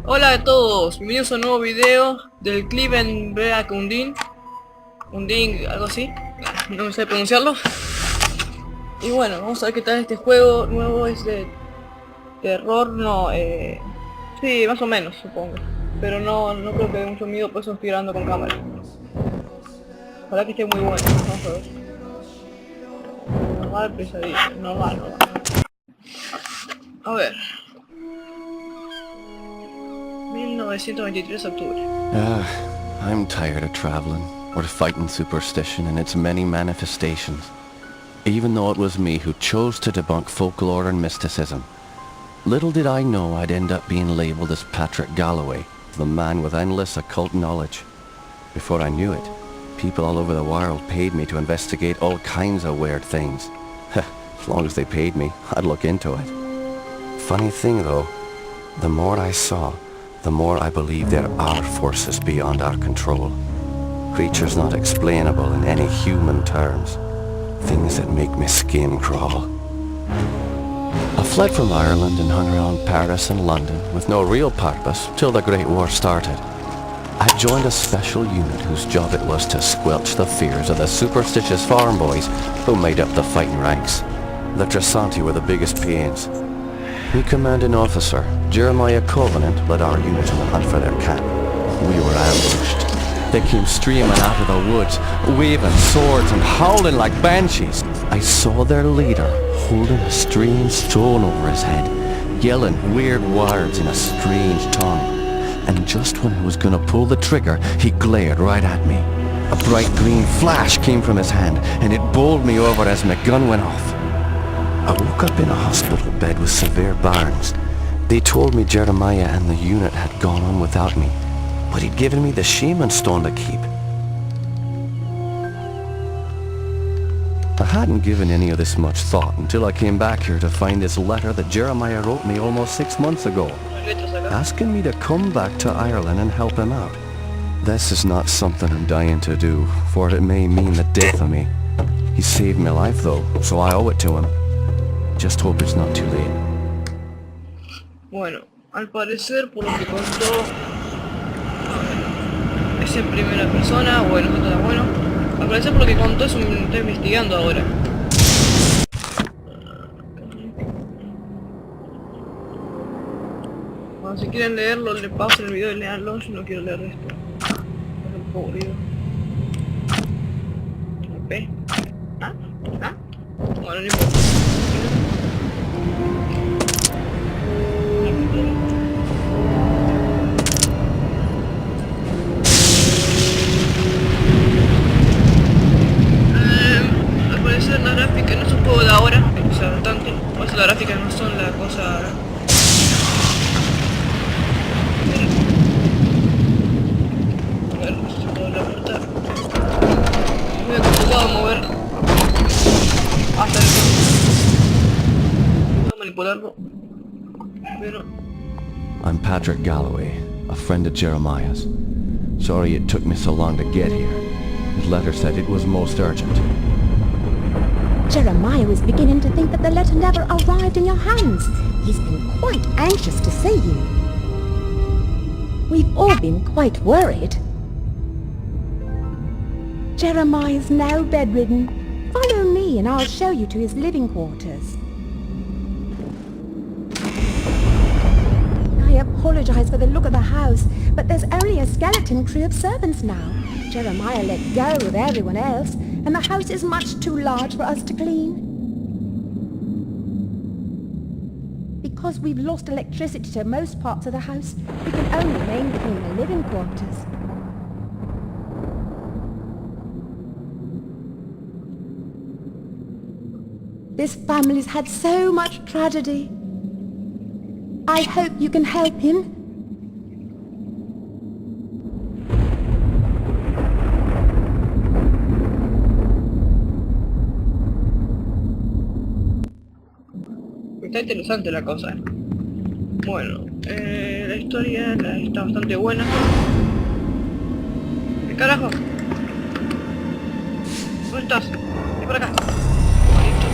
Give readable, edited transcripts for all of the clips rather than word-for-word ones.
Hola a todos, bienvenidos a un nuevo video del clip en undyng, algo así, no me sé pronunciarlo. Y bueno, vamos a ver qué tal este juego nuevo. Es de terror, no, sí, más o menos supongo, pero no creo que dé mucho miedo, por eso estoy grabando con cámara. Ojalá que esté muy bueno. Vamos a ver. Normal, pesadilla, normal. A ver, 1923 octubre. I'm tired of traveling, or fighting superstition in its many manifestations. Even though it was me who chose to debunk folklore and mysticism. Little did I know I'd end up being labelled as Patrick Galloway, the man with endless occult knowledge. Before I knew it, people all over the world paid me to investigate all kinds of weird things. As long as they paid me, I'd look into it. Funny thing though, the more I saw, the more I believe there are forces beyond our control. Creatures not explainable in any human terms. Things that make my skin crawl. I fled from Ireland and hung around Paris and London with no real purpose till the Great War started. I joined a special unit whose job it was to squelch the fears of the superstitious farm boys who made up the fighting ranks. The Trasanti were the biggest pains. New commanding officer, Jeremiah Covenant, led our unit on the hunt for their camp. We were ambushed. They came streaming out of the woods, waving swords and howling like banshees. I saw their leader holding a strange stone over his head, yelling weird words in a strange tongue. And just when I was gonna pull the trigger, he glared right at me. A bright green flash came from his hand, and it bowled me over as my gun went off. I woke up in a hospital bed with severe burns. They told me Jeremiah and the unit had gone on without me, but he'd given me the shaman stone to keep. I hadn't given any of this much thought until I came back here to find this letter that Jeremiah wrote me almost 6 months ago, asking me to come back to Ireland and help him out. This is not something I'm dying to do, for it may mean the death of me. He saved my life though, so I owe it to him. Just hope it's not too late. Bueno, al parecer, por lo que contó, es en primera persona. Bueno, esto está bueno. Al parecer, por lo que contó, está investigando ahora. Bueno, si quieren leerlo, le pausen el video y leanlo. Yo no quiero leer esto. Es un poco aburrido. ¿P? ¿Ah? ¿Ah? Bueno, no importa. Al parecer la gráfica no es un juego de ahora, o sea, bastante. Por eso las gráficas no son la cosa. A ver, si puedo la puerta. Es muy complicado mover hasta el puedo manipularlo, pero I'm Patrick Galloway, a friend of Jeremiah's. Sorry it took me so long to get here. His letter said it was most urgent. Jeremiah is beginning to think that the letter never arrived in your hands. He's been quite anxious to see you. We've all been quite worried. Jeremiah is now bedridden. Follow me and I'll show you to his living quarters. I apologize for the look of the house, but there's only a skeleton crew of servants now. Jeremiah let go with everyone else, and the house is much too large for us to clean. Because we've lost electricity to most parts of the house, we can only maintain the living quarters. This family's had so much tragedy. I hope you can help him. está interesante la cosa. Bueno, la historia está bastante buena. ¿Qué carajo? ¿Dónde estás? Ven para acá. Listo.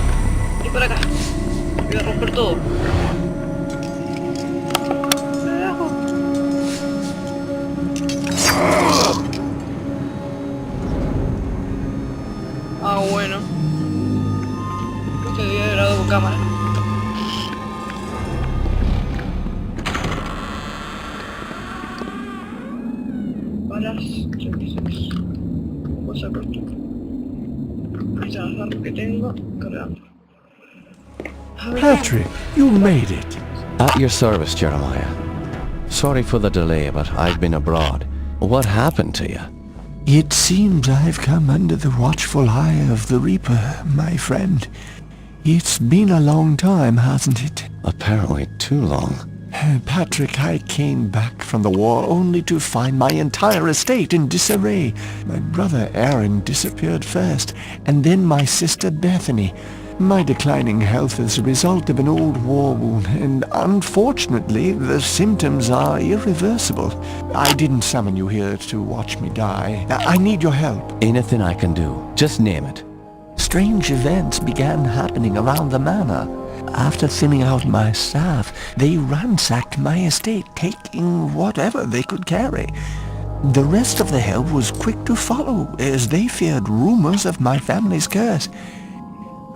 Ven para acá. Voy a romper todo. Carajo. cámaras, 36. Voy a sacar esto. Ahí está las armas que tengo, cargando. A ver, Patrick, you made it. At your service, Jeremiah. Sorry for the delay, but I've been abroad. What happened to you? It seems I've come under the watchful eye of the Reaper, my friend. It's been a long time, hasn't it? Apparently too long. Patrick, I came back from the war only to find my entire estate in disarray. My brother Aaron disappeared first, and then my sister Bethany. My declining health is a result of an old war wound, and unfortunately the symptoms are irreversible. I didn't summon you here to watch me die. I need your help. Anything I can do. Just name it. Strange events began happening around the manor. After thinning out my staff, they ransacked my estate, taking whatever they could carry. The rest of the help was quick to follow, as they feared rumors of my family's curse.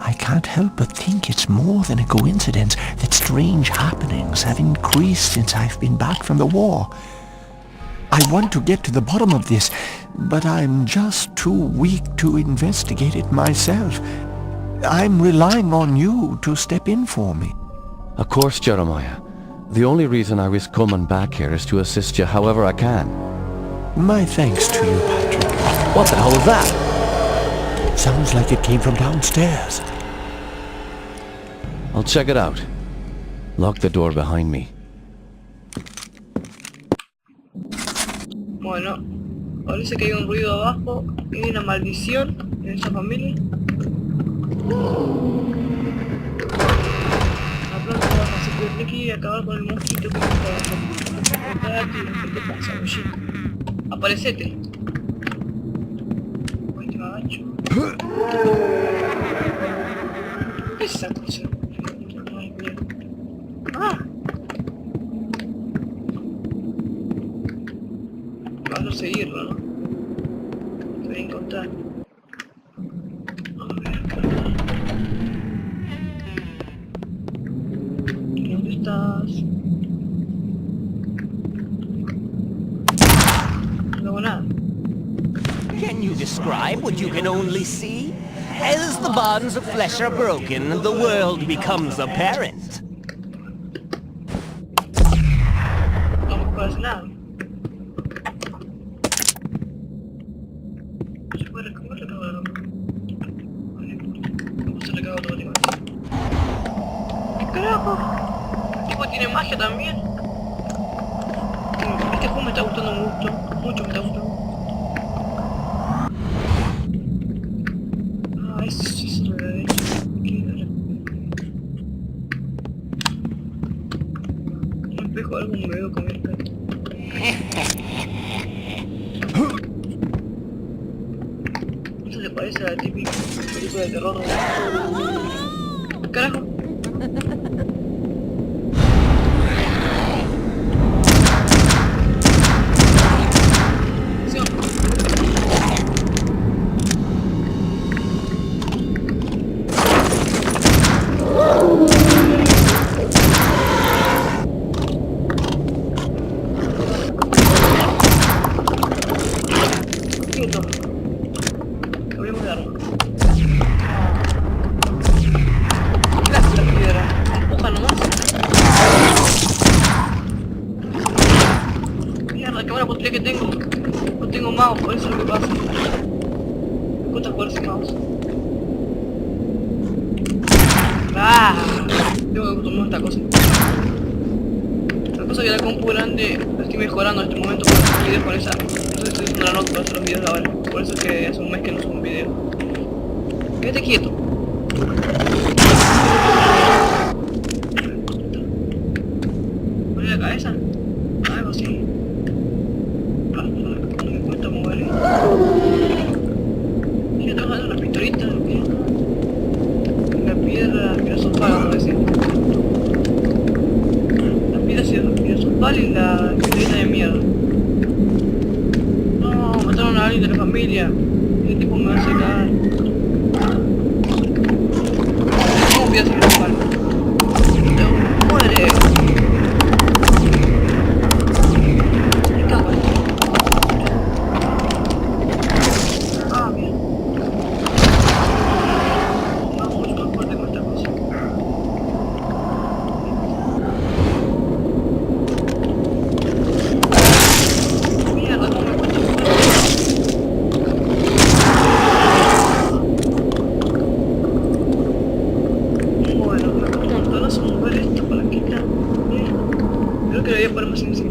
I can't help but think it's more than a coincidence that strange happenings have increased since I've been back from the war. I want to get to the bottom of this, but I'm just too weak to investigate it myself. I'm relying on you to step in for me. Of course, Jeremiah. The only reason I risk coming back here is to assist you however I can. My thanks to you, Patrick. What the hell was that? Sounds like it came from downstairs. I'll check it out. Lock the door behind me. bueno, parece que hay un ruido abajo. Hay una maldición en esa familia. La planta va a hacer picnic y acabar con el mosquito que está abajo. ¿Qué pasa, oye? Aparecete. Ahí te agacho. ¿Qué es esa cosa? Ay, mira. ¡Ah! Vas a seguirlo, ¿no? Te voy a encontrar. A ver, ¿dónde estás? No hago nada. Can you describe what you can only see? As the bonds of flesh are broken, the world becomes apparent. No me puedes nada. ¿Cómo se acaba de ¿Cómo se le acaba todo el ¿Qué carajo? El tipo tiene magia también. Este juego me está gustando mucho me está gustando. Ah, eso es lo de derecho. Un espejo algo me veo con esto. Eso le parece a la típica película de terror. Carajo. Abrimos la arma. Gracias, la piedra. Empuja nomás. Mierda, qué buena puntería que tengo. No tengo mouse, por eso es lo que pasa. Me cuesta jugar sin mouse. ¡Ah! Tengo que acostumbrarme a esta cosa. La cosa que la compu grande la estoy mejorando en este momento para hacer videos con esa. Entonces estoy usando la nota para hacer los videos ahora. Por eso es que hace un mes que no subo un video. Quédate quieto. ¿Poner la cabeza? Algo así. Ah, no me cuesta mover. ¿Ya estamos dando una pistolita o qué? La piedra filosofal, vamos a decir. La piedra filosofal y la pistolita de mierda. No, mataron a alguien de la familia. Ese tipo me va a sacar. ¿Cómo voy a hacer filosofal? ¡Muere! Me cago en esto.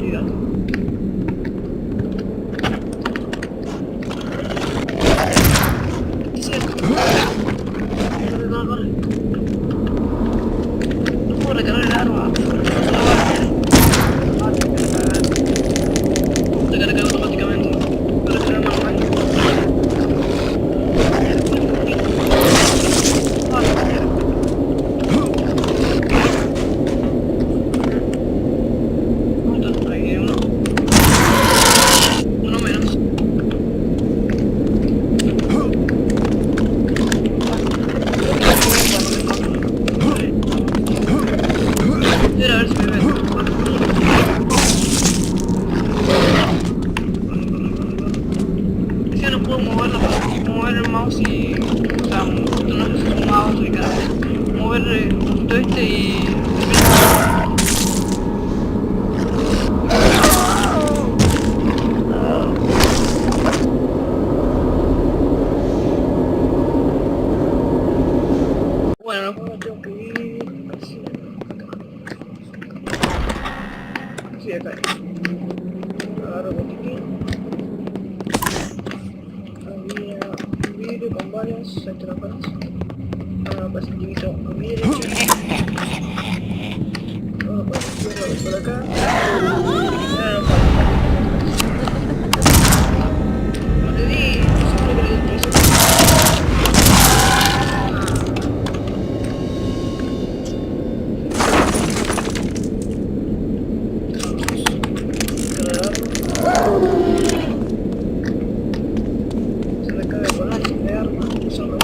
oscuridad. Sí. Corre, corre, corre. No puedo recargar el arma. Recarga automáticamente. Para recargar normal. Ahí uno. Uno menos. Quiero ver si me ven. Es que no puedo mover el mouse y... O sea, no sé si es un mouse y cada vez. Mover todo este y... Bueno, no tengo que ir así. Sí, acá. Agarro el botiquín. Había un vidrio con varias, ahí te lo pones. Ahora pasa el chiquito a mi derecha. Ahora pasa el izquierdo por acá. Ahora lo paso. No te di, siempre que le di. Se recarga con alguien de arma, eso no.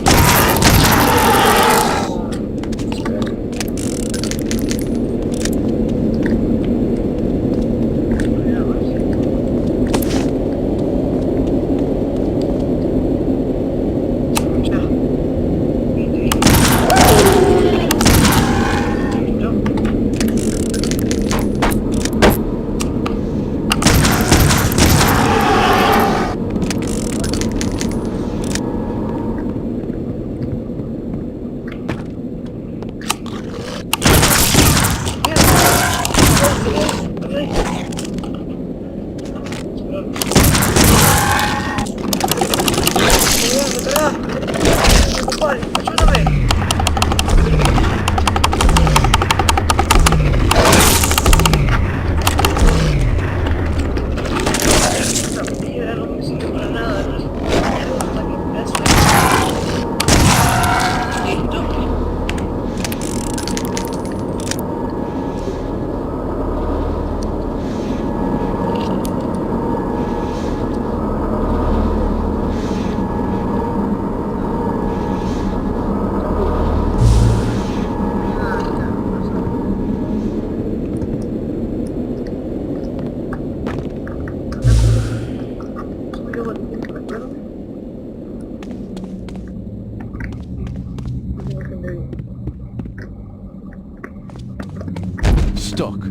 Stuck.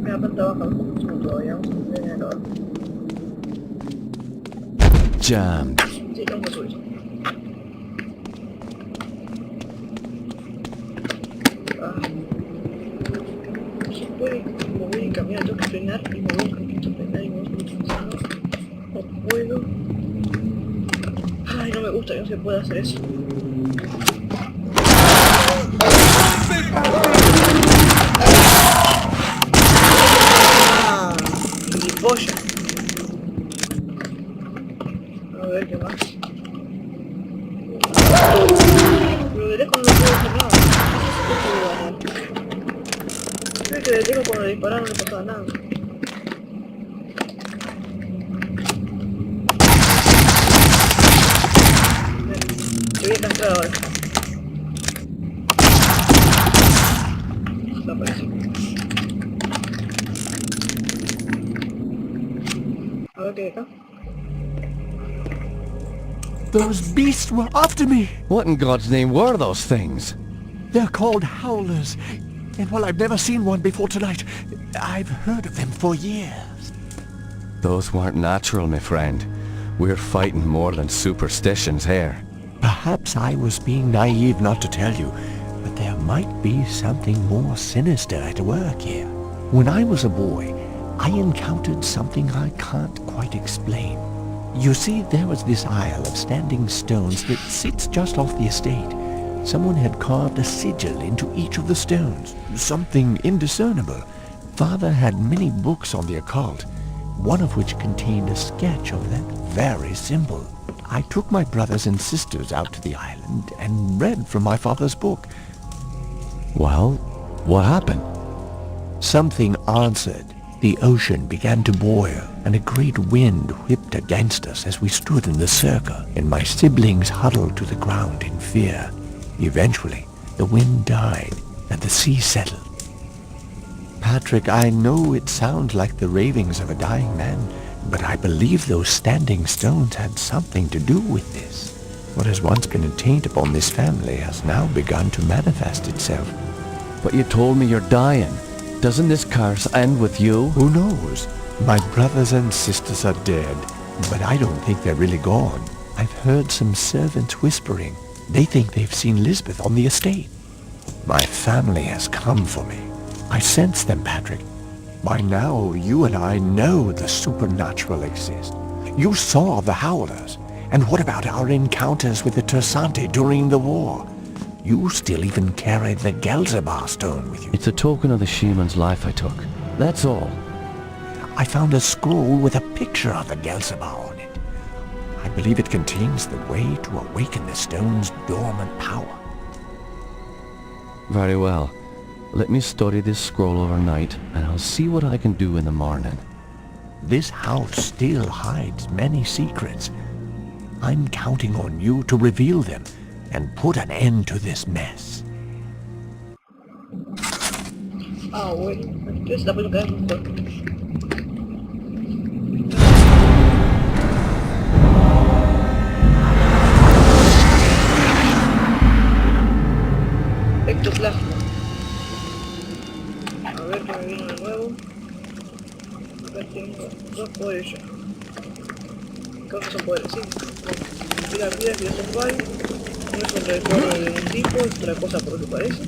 Mira, planta baja, no todavía, vamos a ver acá. Jammed. Sí, vamos a subir. No se puede mover y caminar, tengo que frenar y mover un poquito, frenar y mover un poquito. No puedo. Ay, no me gusta que no se pueda hacer eso. Mi polla. A ver qué más. Pero de lejos no puedo hacer nada. Creo que de lejos cuando le dispararon no le pasaba nada. Se voy a entrar ahora. Desapareció. A ver qué hay acá. Those beasts were after me. What in God's name were those things? They're called howlers. And while I've never seen one before tonight, I've heard of them for years. Those weren't natural, my friend. We're fighting more than superstitions here. Perhaps I was being naive not to tell you, but there might be something more sinister at work here. When I was a boy, I encountered something I can't quite explain. You see, there was this isle of standing stones that sits just off the estate. Someone had carved a sigil into each of the stones, something indiscernible. Father had many books on the occult, one of which contained a sketch of that very symbol. I took my brothers and sisters out to the island and read from my father's book. Well, what happened? Something answered. The ocean began to boil, and a great wind whipped against us as we stood in the circle, and my siblings huddled to the ground in fear. Eventually, the wind died, and the sea settled. Patrick, I know it sounds like the ravings of a dying man, but I believe those standing stones had something to do with this. What has once been a taint upon this family has now begun to manifest itself. But you told me you're dying. Doesn't this curse end with you? Who knows? My brothers and sisters are dead, but I don't think they're really gone. I've heard some servants whispering. They think they've seen Lisbeth on the estate. My family has come for me. I sense them, Patrick. By now, you and I know the supernatural exists. You saw the Howlers. And what about our encounters with the Tersante during the war? You still even carry the Gelzebah stone with you. It's a token of the shaman's life I took. That's all. I found a scroll with a picture of the Gelzebah on it. I believe it contains the way to awaken the stone's dormant power. Very well. Let me study this scroll overnight, and I'll see what I can do in the morning. This house still hides many secrets. I'm counting on you to reveal them and put an end to this mess. Ah, bueno. Entonces la puedo caer mejor. Ectoplasma. A ver qué me viene de nuevo. Acá tengo dos poderes ya. Creo que son poderes, sí. Mira, filosofal. No es un recuerdo de un tipo, es otra cosa por lo que parece.